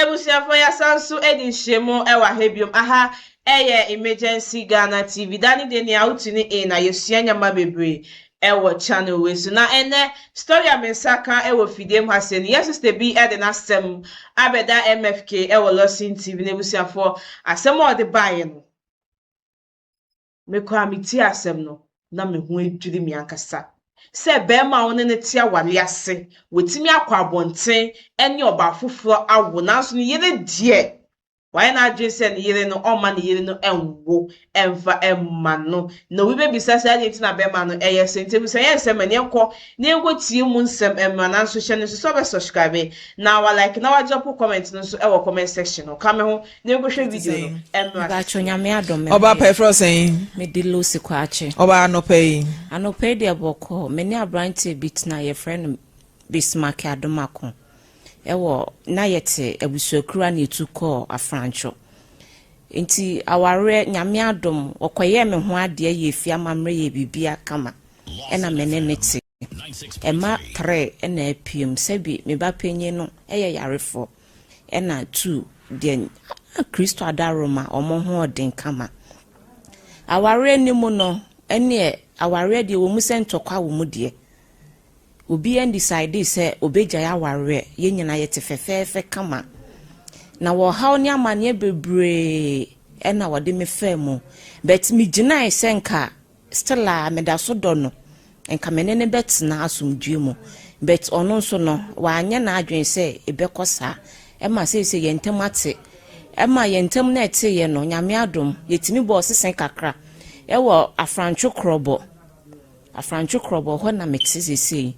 Ebusiafo ya sansu edi shemo ewa hebium aha eye emergency Ghana TV dani de ni outini na yesua nyama bebre ewo channel we so na ene story amensaka ewo fidem hasen yesterday bi ede na sem abeda MFK ewo Lawson TV na ebusiafo asem o de baye no me kwa miti asem no na me hu edwiri mi ankasa se bema won ne tia wale ase wetimi akwa abonten ene oba foforo awo nanso ne yere die why na adwen se ne yere no o ma ne yere no enwo emfa emma no no we be bisa say agent na bema no eye sente se yen se mane enko ne enko tie mu nsem emma nanso hye ne so be subscribe na wa like na wa drop comment no so e wo comment section no kame ho ne enko hwe video no emma ga chonyame adome oba pefro sen me di losi kwache oba anope de boko me ni abrante bit na ye friend Bismarck adomako ewo na yete ebusuakura na etuko afrancho enti aware nyame adom okoye me ho ade ye fia mamre ye bibia kama ena menenete ema 3 ena apim sebi me ba penye no eye yarefo ena 2 de Kristo adaroma omo ho odin kama aware ni mu no ene aware de wo mu sentokwa wo mu de obi and decide say obeja ya ware ye nyina yete fefefe kama na wo haw ni amane bebre ena wode me femu but me gina senka still a me da so do no enka menene bet na asumdue mu but ono so no wa anya na adwen say ebekosa ema say yentem ate ema yentem na ete ye no nyame adom yetimi bo sesen kakra ewo afrancho krobo ho na metizisi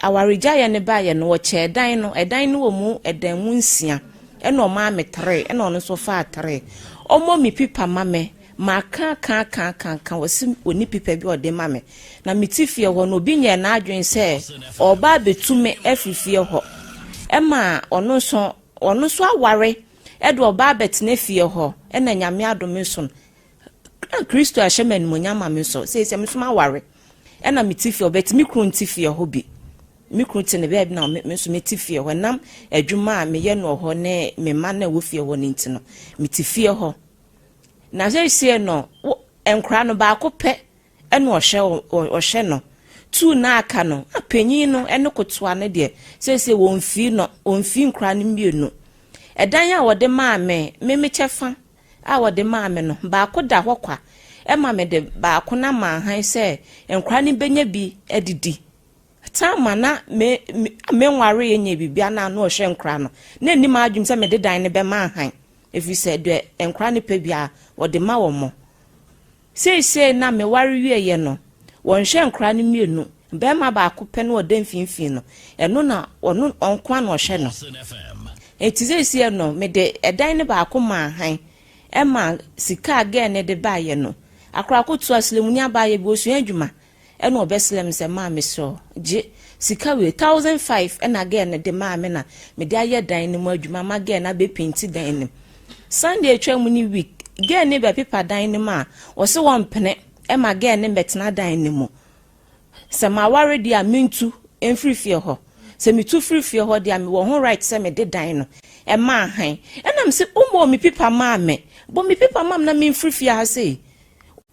awarija ye ne ba ye no wo che dan no wo mu edan mu nsia e no ma me 3 e no no so fa 3 omo mi pipa mame ma kan wasi oni pipa bi ode mame na mitifie ho no bi nye na adwen se oba betume afifie ho e ma ono so aware e do oba betene fie ho e na nyame adome so Kristo ahyemen mo nyama me so se me so aware e na mitifie bet mi kru ntifie ho bi mikruti ne bebe na me so metifie ho nam adwuma me ye no ho ne me ma na wo fie ho ne ntino metifie ho na se no enkra no ba ko pe ene ohye no tu na aka no apanyin no ene kotoa ne de se wonfi nkra ne mienu edan a wode ma me chefa a wode ma me no ba ko da hokwa e ma me de ba ko na ma han se enkra ne benya bi edidi tama na me nware yenye bibia na no hye nkra no na ni ma adwum se me de dan ne be ma han if you said de nkra ne pe bia wode ma wo mo sei na me ware wie ye no won hye nkra ne mienu be ma ba ko pe no wode mfimfin no eno na onu onkwa no hye no etizesi no me de edan ne ba ko ma han e ma sika aga ne de ba ye no akra ko tu aslemunya ba ye bi osu adwuma eno obeslem se ma me so je sika we 1500 ena again de ma me na me de aye dan ni mu adwuma ma again na be painti dan ni Sunday atwa mu ni week again ne be paper dan ni ma wo se won pene e ma again ne betena dan ni mu se ma ware dia mintu enfrifie ho se mi tu frifie ho dia me wo ho right se me de dan no e ma han ena me se umbo mi paper ma me bo mi paper ma na me frifie ha sei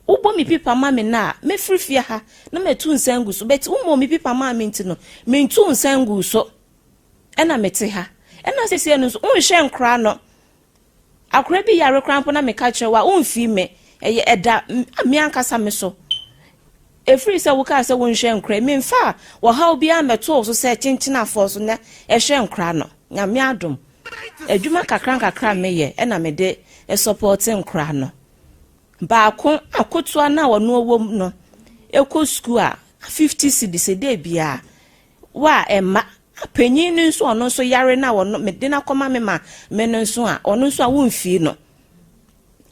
ubo mi pipa mama na me frifia ha na metu nsangu so bet umo mi pipa mama ntino me ntu nsangu so ena mete ha ena sese no so unhye nkra no akra bi yare krampo na me ka chewa unfi me eye eda me ankasa me so efri se wo ka se unhye nkra me mfa wo ha obi ameto so se chinchina afo so na ehye nkra no nyame adom adwuma kakra me ye ena me de support nkra no ba akotua na wono owom no eko school a 50 cedis de bia wa ema apanyin nso ono nso yare na wono mede na koma me ma me nso a ono nso a wonfi no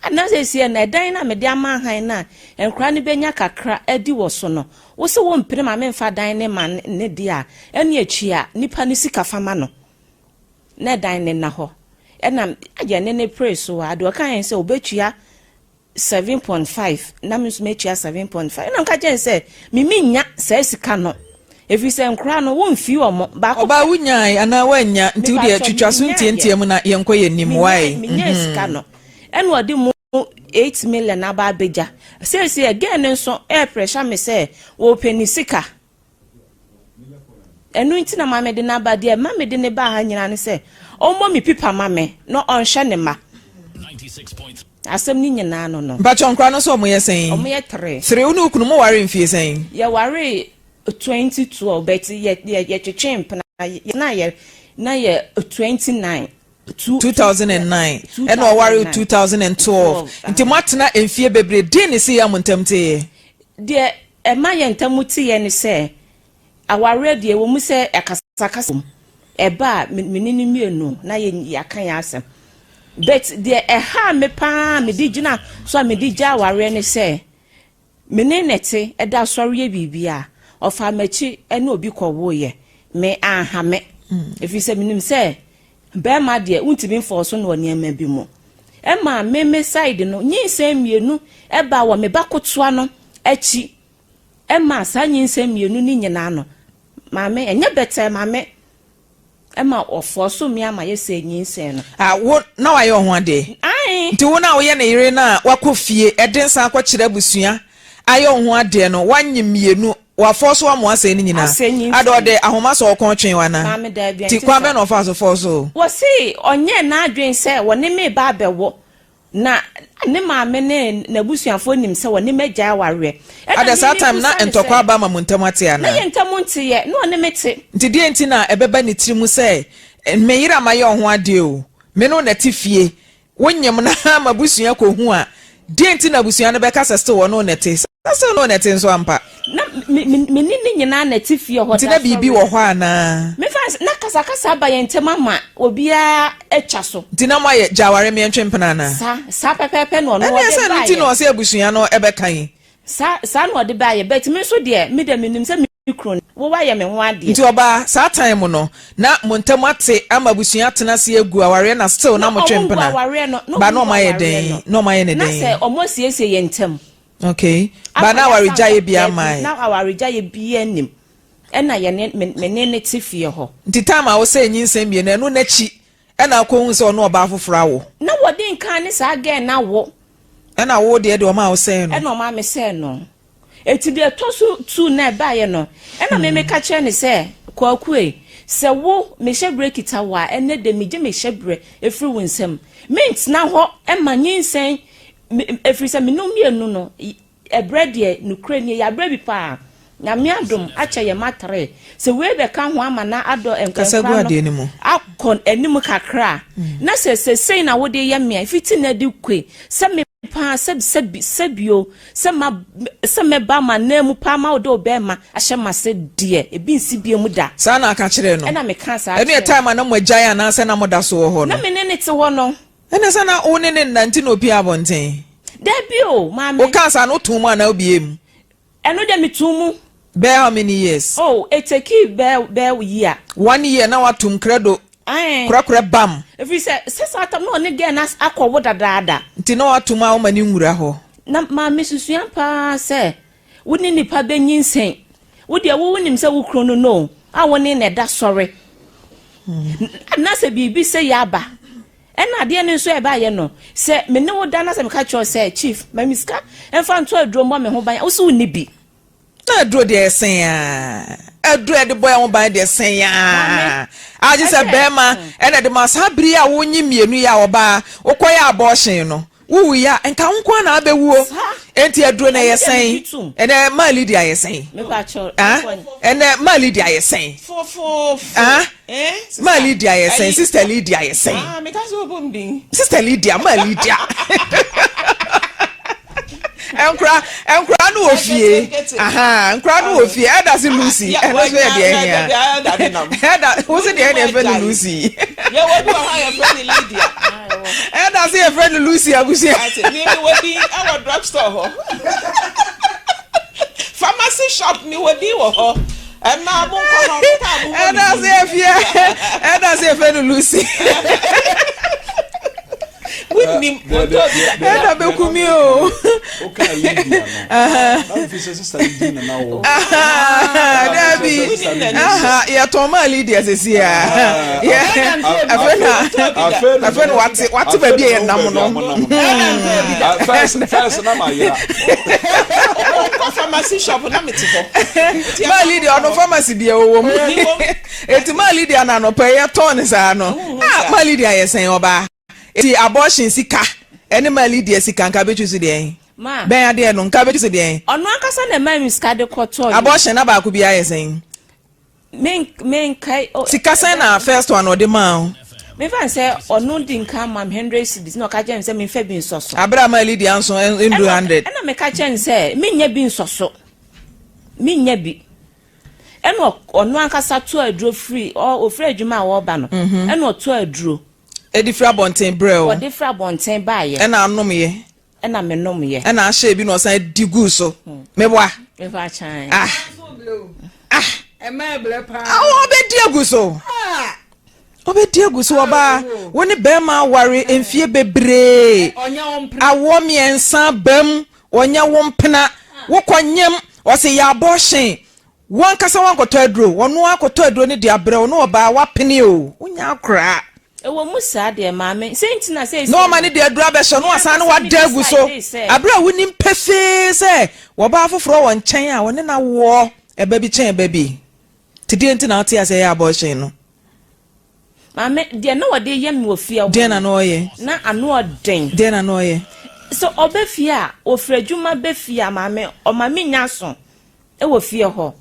anase na dan na mede ama han na enkra ne benya kakra adi wo so no wo se wo mpire ma me mfa dan ne ma ne dia ene achi a nipa ne sika fama no na dan ne na ho ena aje ne pray so a do kan se obetua 7.5 na me so mechia 7.5 na nka jen se mimi nya se sika no If you say nkra no won fi omo ba ko oba wunyai ana wanya nti wo de twitwaso ntientie mu na yenkoye nim why minyeska no eno odi mu 8 million aba beja say again nso air pressure me say wo penisika enu nti na mame de na ba de mame de ne ba ha nyina ne say omo mi pipa mame no onhwe ne ma 96 asem ni nyina no ba chonkra no so omo yesen omo ye 3 unu kunu mo ware mfie sen ye ware 2012 but ye chimp na ye 29 2009 and ware 2012 nti matena emfie bebre din si ya montamte de ema ye ntamuti ye ne se aware de wo mu se akasakasa eba menini mienu na ye yakan ya asem but de ha me pa me digina so me digya aware ne se menenete eda sori ye bibia ofa machi ene obi kwowo ye me ahame if you say minim say be ma de untimi force no niam bi mu e ma me side no nyinsem mienu e ba wo me bakotoa no achi e ma sa nyinsem mienu ni nyina no ma me enye bete ma me e ma ofo me ama ye say nyinsem no wo na wa ye ho ade ai nti wo na wo ye na yire na wakofie edensa akwa busua aye ho ade no wanyim mienu wa force wa mo ase ni nyina ado de ahoma so okon twen wana ti kwa be no fa so force wo si onye na adwen se woni me ba bewo na ne ma me ne na busuafo nim se woni megya aware at the time na entokwa ba ma muntamate ana na ye ntamunte ye no ne mete nti die nti na ebeba ni tiri mu se me yira ma ye ho ade o me no na tifie wonyem na ma busua ko hu a die nti na busua no be ka seste wo no nete sase no nete nso ampa na menini nyina na tifie ho da bibi wo ho ana me fa na kasa ba ye ntema ma obia etwa so nti na ma ye jaware me ntwempena na sa pepepe no no wo de ba nti no se abusua no ebe kan sa no de ba ye bet me so de me de menim se mikro wo wa ye me ho ade nti oba sa time no na montamate ama busua tena se egu aware na still na mo twempena ba no ma ye den no ma ye ne den na se omo siesie ye ntem okay ba na aware jaye bia mai na aware jaye bia nim ena ye ne tifie ho nti time a wo se nyinsem bia na no na chi ena akohu se ono oba afofra wo na wodi nkan ne sa again na wo ena wo de o ma wo se no ena o ma me se no eti de tosu tu na ba ye no ena me ka che ne se kwakue se wo me hye break itawa ene de me je me hye bre efri wonsem mint na ho ema nyinsen efri se me no mienu no ebre de nukrani ya bre bi pa na me adom ache ye matre se we be ka ho ama na ado enkankra no akon enim kakra na se na wo de ye me fiti na de kwe se me pa sebio se me ba ma na mu pa ma do be ma ahye ma se de e bi nsi bie mu da sa na aka kire no e na me kan sa enu e time na mo agyan na se na mo da so ho no na me ne te ho no ene se na wo ne nanti no opi abonten da bio ma me o kan sa no tumu na obiem eno de me tumu be how many years oh it take be year 1 year na watum credo kura bam if you say atam no ne gen as akwo dadaada nti na watum a wo mani nwura ho na ma mesusuan pa se woni nipa benyinsen wodi wo wonim se wo kro no a woni ne da sore na se bibi se yaba ena de ne nso e ba ye no se me ne wo da na se me ka cho se chief mamiska emfa nto aduro mo me ho ban wo se woni bi na aduro de esen a aduro de boy ho ban de esen a aje se bema ena de masabri a wonyi mienu ya oba okoya abortion no wuwu ya nka nko na abewuo enti aduro na yesen ene mali dia yesen me pa cho ene mali dia yesen mali dia yesen sister Lydia yesen me ka so bombing sister Lydia mali dia enkra no ofie enkra no ofie eda si Lucy eno so ye de here eda wo se de here friend Lucy ye wo bi ha your friend Lydia eda si your friend Lucy abusia ni wo bi our drug store ho pharmacy shop ni wo bi wo ho na mo ko ho ta bu eda si your friend Lucy wouldn't Eda be kumi o. Okay, Lydia. Sister Lydia now. Dabi. Ya Toma Lydia sesi ya. Afena wati baby e nam no. First na my ya. Pharmacy shop na metiko. Ma Lydia no pharmacy bia wo mu. Eti ma Lydia na no pay ton sa no. Ma Lydia yesen oba. Eti abortion sika. Ene ma Lydia sika nka betu si de. Ma. Ben ade no nka betu si de. Ono akasa na ma miska de koto. Abortion na ba ku bia yesen. Men kai Sika sen na first one o de ma. Me fan say ono din kan mam 100 cedis no ka chen say me fa bi nsoso. Abra ma Lydia nso in 200. Ena me ka chen say me nya bi nsoso. Me nya bi. Ena ono akasa to aduro free o free adwuma wo ba no. Ena o to aduro. Edi fra bonten brel. O de fra bonten ba ye. Ena anom ye. Ena me nom ye. Ena ahye bi no san digu so. Meboa. Me fa chan. Obedi aguso. Obedi aguso oba. Woni bema ware enfie bebre. Awo miensa bam, onya wompena, wokonyem, o se ya abortion. Wan kasa wan koto aduro, wono akoto aduro ni de abre, wono oba wapene o. Wonya akra. Ewo musa de maame. Say ntina say. No man de aduro abehye no asan no wade aguso. Abre woni mpefe se, wo ba afoforo won chen a woni na wo eba bi chen eba bi. Tidi ntina ati ase ya abortion no. Mame de na wode yem wo fia wo. De na no ye. Na anu odin. De na no ye. So obefia ofradwuma befia mame o mame nyaso e wo fie ho.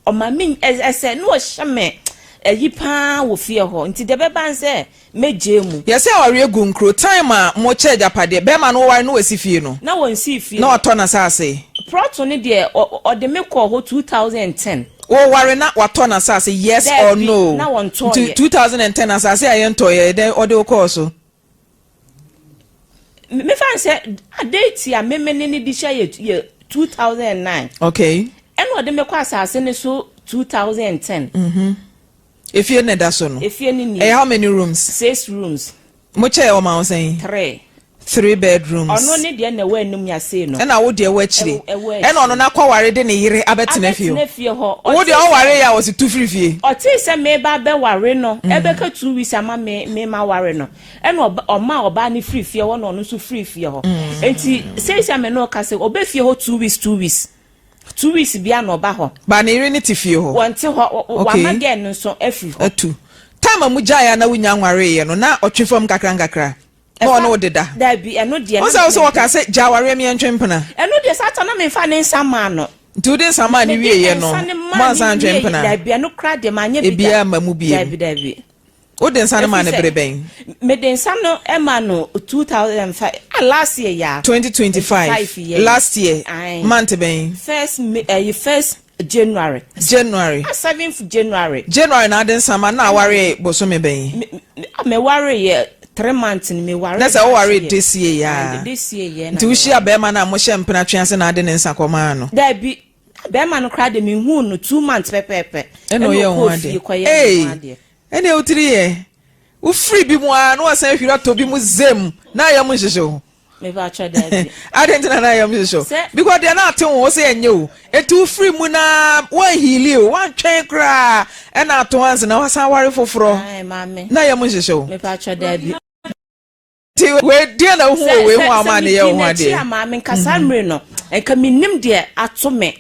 O mame ese no hyeme ayipa wo fie ho nti de beba nse meje mu. Yese aware egu nkro time a mo che japade be ma no ware no wasi fie no. Na won si fie. Na oto na sase. Proto ne de o de me call ho 2010. O ware na wato na sase yes or no. Na won to 2010 na sase ayento ye den o de call so. Me fan say a date ya me ni di share ye 2009. Okay. Eno de me kwa asase ne so 2010. If you need that so no. If you need how many rooms? 6 rooms. Mo che o ma saying 3 bedrooms. Ono ne de na wanum ya say no. E na wo de wa chire. E na ono na kwa ware de ne yire abetena fie. Wo de o ware ya was tu free fie. O ti se me ba be ware no. E be ka 2 weeks ama me ma ware no. E na o ma oba ni free fie wo no no so free fie ho. Enti say say me no ka say oba fie ho 2 weeks 2 weeks bia no ba ho. Ba ne yire ni ti fie ho. Wonte ho wa ma gen no so afi ho. Atu. Time mu jaya na wunya nware ye no na otwefam kakra. No no deda. Da bi eno de. O say waka say jaware me ntwempena. Eno de sata na me fa ne nsama no. Nti de nsama ni wie ye no. Ma san ntwempena. Da bi eno kra de ma nya bi. Ebia ma mu bie. Da bi. O de nsa ma ne breben. Me de nsa no e ma no 2005. Last year ya. 2025. Last year. Month ben. First January. 7th January. January na de nsama na aware bosome ben. Me worry ye 3 months ni me worry. Na say o worry this year ya. This year ye na. Nti wo hia be ma na mo hye mpena twense na de ne nsa koma no. Da bi be ma no kra de me hu no 2 months pepepe. E no ye ho ade. Ene otiri ye. Wo free bi mu a no asan hwira to bi mu zem na ya mu hyehyɛ. Me ba cha da bi. Adentina na ya mu hyehyɛ. Because they na aten wo say enye o. Etu free mu na wan heal o, wan twen kra. E na ato hanse na wasan ware foforo. Ai mama. Na ya mu hyehyɛ. Me ba cha da bi. Ti we dia na hu we hu ama na ye hu ade. Ti mama nkasa mre no. Enka minim de ato me.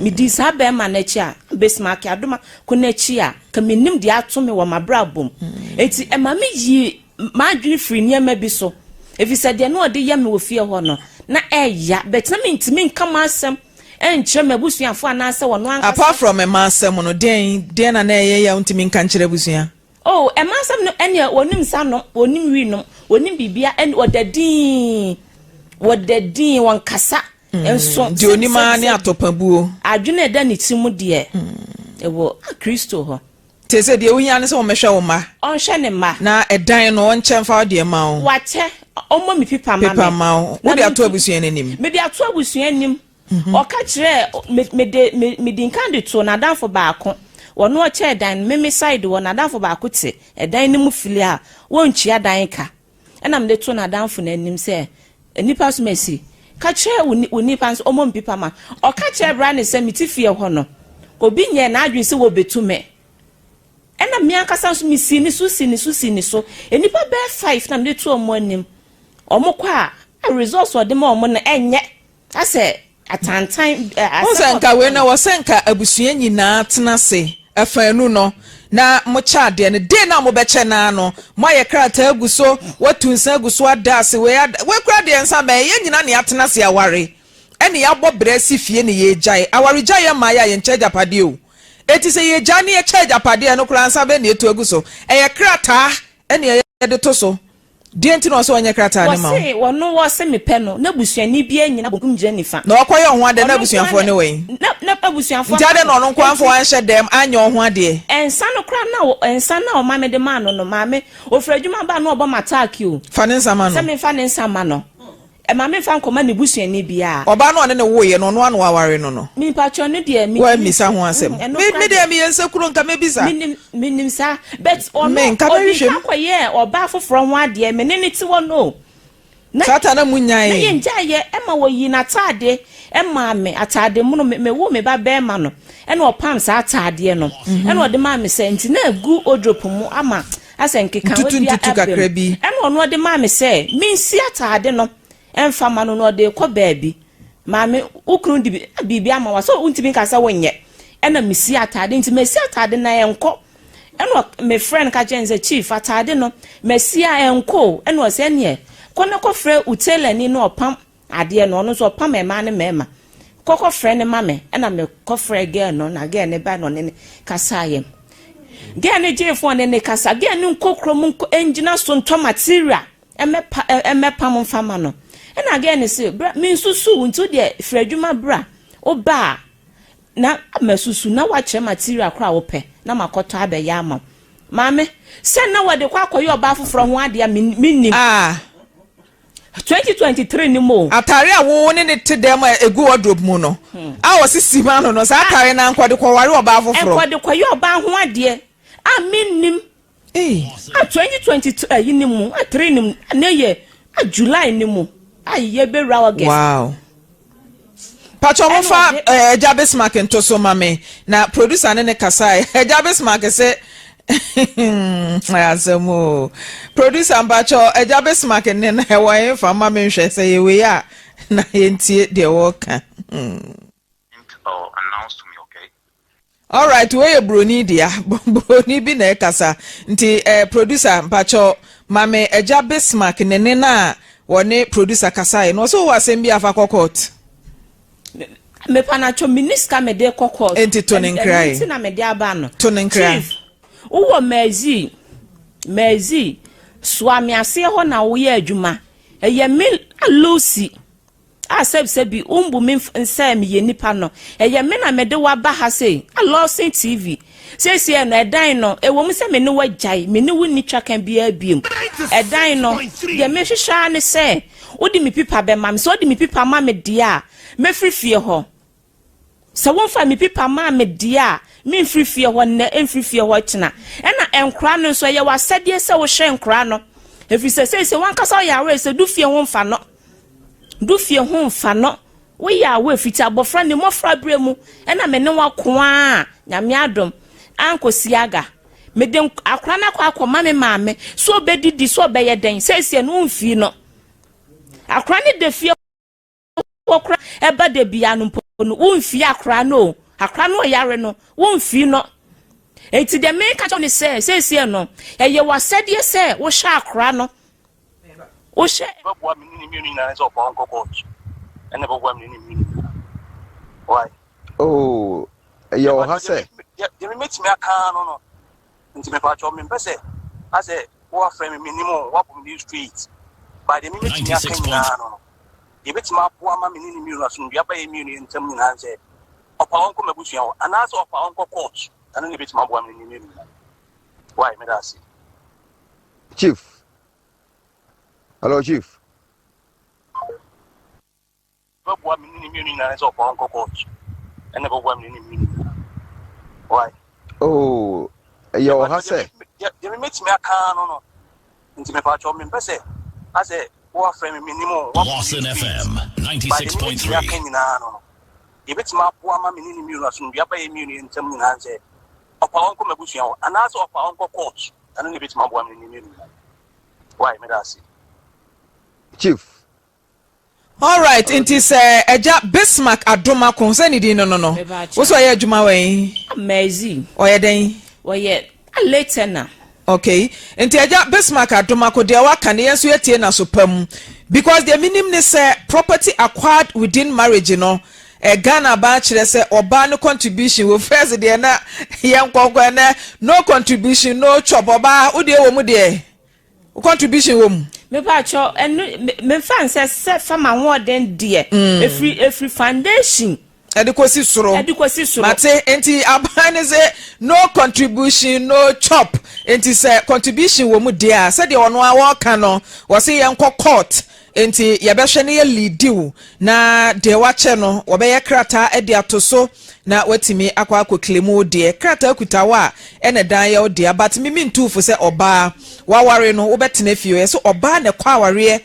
Mi di sa be ma na chi a besmark adoma ko na chi a ka minim de ato me wo mabrabom. Eti e ma me yi ma adwene free niam bi so. If you said de no de yam wo fie ho no na eya bet na me ntimi nka ma asem enche mabusuafo anase wo no anka. Apart from a masem no den na na eye ya ntimi nka nkyere busua. Oh, e masem no ene wonim sa no wonim wi no wonim bibia en wodadin won kasa enso de onima ne atopabuo adwene da ne timu de ewo Kristo ho. Tese de ohia ne se wo mehwe wo ma on hwe ne ma na edan no on chemfa de ma wo wache omo mi pipa ma wo de ato abusua nanim me de ato abusua anim o ka kire me de nkan de to na danfo baako wono o che dan me side wo na danfo baako te edan ne mu fili a wo nchia dan ka and I'm the tuna down for him say nipa's mercy catch her with nippers or mom pipama or catch her brand is semi fear honor obi nye na adwi se wo betu me ena me ankasa so me sini so enipa be 5 na me to omo anim omo kwa a resource o de ma omo na enye ase atantan asa nka we na wo senka abusua nyina tena se afanu no na mo cha de ne de na mo be che na no mo ye krata aguso watu nsa aguso adase we kra de nsa be ye nyina ne atena se aware ene ya bo bresi fie ne ye jai aware jai ma ya ye nche japade o eti se ye jani ye che japade no kra nsa be ne etu aguso ye krata ene ye de to so de enti no so onye krata ne ma wo no wo se me pe no na busuani bia nyina bokum gire nifa na okoye ho ade na busuanfo ne we na abusuanfo jade no no kwanfo an hye dem anya ho ade ensa no kra na ensa na o mame de ma no mame ofradwuma ba na obo mataki o fa ne nsama no se me fa ne nsama no e mame fa nkoma ne busuani bia oba no ne wo ye no no anu aware no mi pacho no de mi wa misa ho asem me de mi yensekuro nka mebisa minim sa but o me nka behwem akoye oba foforo ho ade me ne ti wo no sata na munyan ye njaye e ma wo yi na tade e ma me atade mu no me wo me ba be ma no e na opam sa atade no e na ode ma me se nti na agu odrop mu ama asenkeka we bia e na ono ode ma me se mi nsi atade no emfa ma no no ode kɔ baabi ma me ukru di bibia ama wa so untimi kasa wonye e na misi atade nti mesi atade na enko e na me friend ka jenze chief atade no mesi a enko e na se ne kona ko frɛ utela ni no opam ade no no so opam e ma ne mema koko frɛ ne mame e na me ko frɛ girl no na girl ne ba no ne kasa yem girl ne jefo ne kasa girl ne nkokro mu engina so nto material emepa mo fama no e na girl ne se me susu nto de frɛdwuma bra oba na amasusu na wa kye material kra wo pɛ na makoto abeya ama mame se na wode kwa akoyo oba foforo ho ade minnim 2023 ni mo atare a wo ne te dem egu wardrobe mu no a wo sisi ma no sa atare na nkode kware oba foforo nkode kwayo oba ho ade a minnim a 2022 yi ni mu a 3 ni na ye a July ni mu a ye be rawa guest wow pacho mo fa Jabes Market to so mame na producer ne kasa Jabes Market se ayasemo producer Mbacho Jabes Market ne na hewa yen fa mame hwe se ye we ya na yentie de wo ka announce to me, okay? All right, we broni dia broni bi na kasa nti producer Mbacho mame Jabes Market ne na wone producer kasa no so wasem bi afa court me panacho minister me de kokos enti tonin cry enti na me de aba no tonin cry uwo mezi swami ase ho na wo ye adwuma eye me Lucy asebse bi umbu me nsa me ye nipa no eye me na me de wa ba ha sei a Lawson TV sesi no edan no ewo mu se me ne wajai me ne wuni twakan bia biem edan no de me hwehwa ne se odi mi pipa be mam so odi mi pipa ma me dia me frifie ho se won fa mi pipa ma me dia me frifie ho na enfrifie ho kina e na enkra no so ye wasade se wo hwe enkra no efi se wan kasa ya we se du fie ho mfa no we ya we fiti abofra ne mofra bremu e na me ne wakoa nyame adom ankosiaga me de akra na kwa mame maame so obedidi so obeye den se no mfi no akra ne de fie okra eba de bia no mpo no mfi akra no yare no mfi no enti de me ka to ne se no eye wasade se wo hwa akra no wo hwe Babo mi ni na so pa onko coach ene babo mi ni why oh yo ha say you meet me aka no nti me pa cho me pese I say wo frame me minimum wo from the street by the minute me aka no you bet ma po ama me ni na so bia ba ye mi ni ntam ni na say opa onko mabusua wo ana so opa onko coach ana ni bet ma bo am ni why me da see chief hello chief babo mi ni na so opa onko coach ene babo mi ni why oh yo ha say you meet me aka no nti me pa cho me pese I say, what frame minimum, Lawson FM 96.3. If it's my poor mammy in Mulas, we are by immunity in some answer. Of our uncle Mabusian, and also of our uncle coach, and if it's my woman in immunity. Why, Medasi? Chief. All right, nti se eja Bismarck adoma concern di no. Wo so ye adwuma wen? Marries. Oye den? Oye later na. Okay. Nti eja Bismarck adoma ko de waka ne yenso yetie na so pam because the minimum ne say property acquired within marriage no Ghana ba kire say oba no contribution we first de na yen kokko na no contribution no chop oba wo de wo mu de contribution wo mu Me pa cho me fan say fama woden de every foundation Edikosi suro mate enti abane say no contribution no chop enti say contribution wo mu de a say de ono a wo ka no wo say yen court enti yebehwe ne ye leadiu na de wache no wo be ye krata e de atoso na watimi akwa akoklemu de krata kutawa ene dan ye de but mimi ntufu say oba waware no wo betena fie so oba ne kwa aware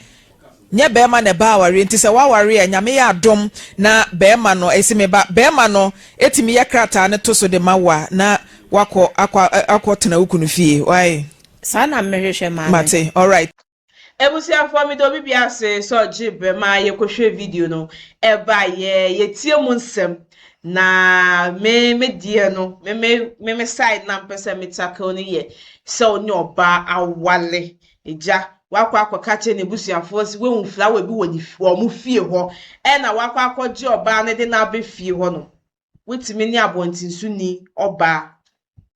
nye bema ne ba aware nti say waware nyame ya adom na bema no esime ba bema no etimi ye krata ne toso de mawa na akwa tena ukunu fie why sana mehwehwe mate all right. Ebusia for me do bibia se so jibe ma ye kohwe video no eba ye tie mu nsem na me die no me side na mpese me tackle ni ye so ni oba awale eja wakwa akoka che ne busuafo si we hu flower bi woni wo mu fie ho e na wakwa akoje oba ne de na be fie ho no wetimi ni abontinsu ni oba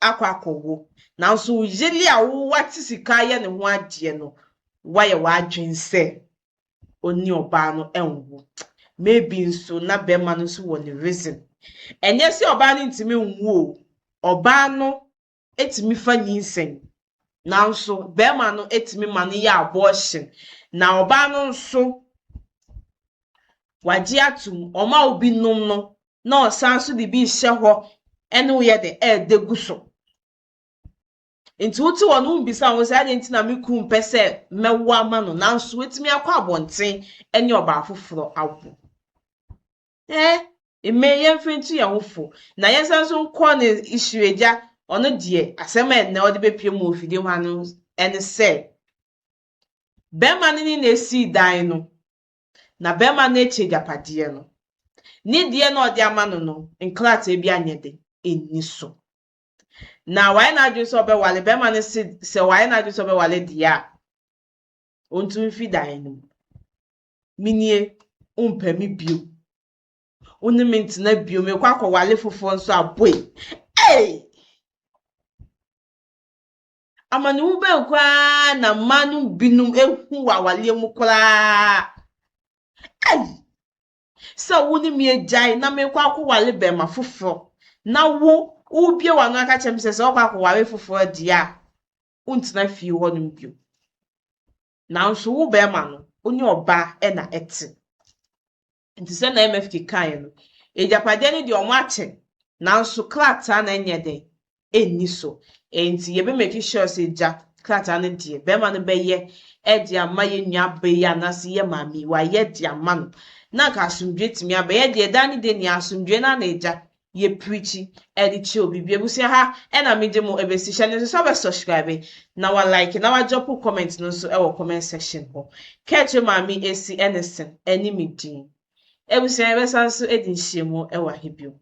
akwa akowo na so yeli a wo wati sika ye ne ho ade no why wadwin say oni oba no enwo maybe nso na be ma no so woni reason enye se oba no ntimi nwo oba no etimi fa nyinsen na nso be ma no etimi ma no ya abortion na oba no nso waji atum oma obi num no na osan so de bi hye ho ene wo ye de deguso Inti wuti wonu mbisa wo say enti na meku mpese mewo ama no nanso wetimi akwa abonten ene oba afoforo awo ime mfintu ya wofo na yesanso nko ne issue ono die asema ene odi bepie mu ofide ho anu ene se bema ni na esi dan no na bema na eche japade no ni die na odi ama no nklata ebi anyede eni so na why na do so be wale be man se why na do so be wale dia ontu fi dan no minie umpe mi bio oni mint na bio me kwa kwa wale fofo nso aboy amani ube kwa na manu binum ehu wa wale mu kra so woni mi ejai na me kwa wale be ma fofo na wo ubie wanu aka chemse se okwa kware fofo dia untina fie ho no bio na nso wo be ma no onye oba e na ete nti se na MFK kan no ejapade ne de omo ache na nso klata na nyede eni so enti ye be make sure se ja klata ne de be ma no be ye e de ama ye nua be ya na se ye mami wa ye de ama no na ka asumdwe timi aba ye de dani de ni asumdwe na eja ye preachy edi chi obi ebusia ha e na meje mo ebesi hye so be subscribe na wa like na wa drop comment no so e wo comment section ho catch mami esi enesen eni midin ebusia be sanso edi hyiemo e wa hebio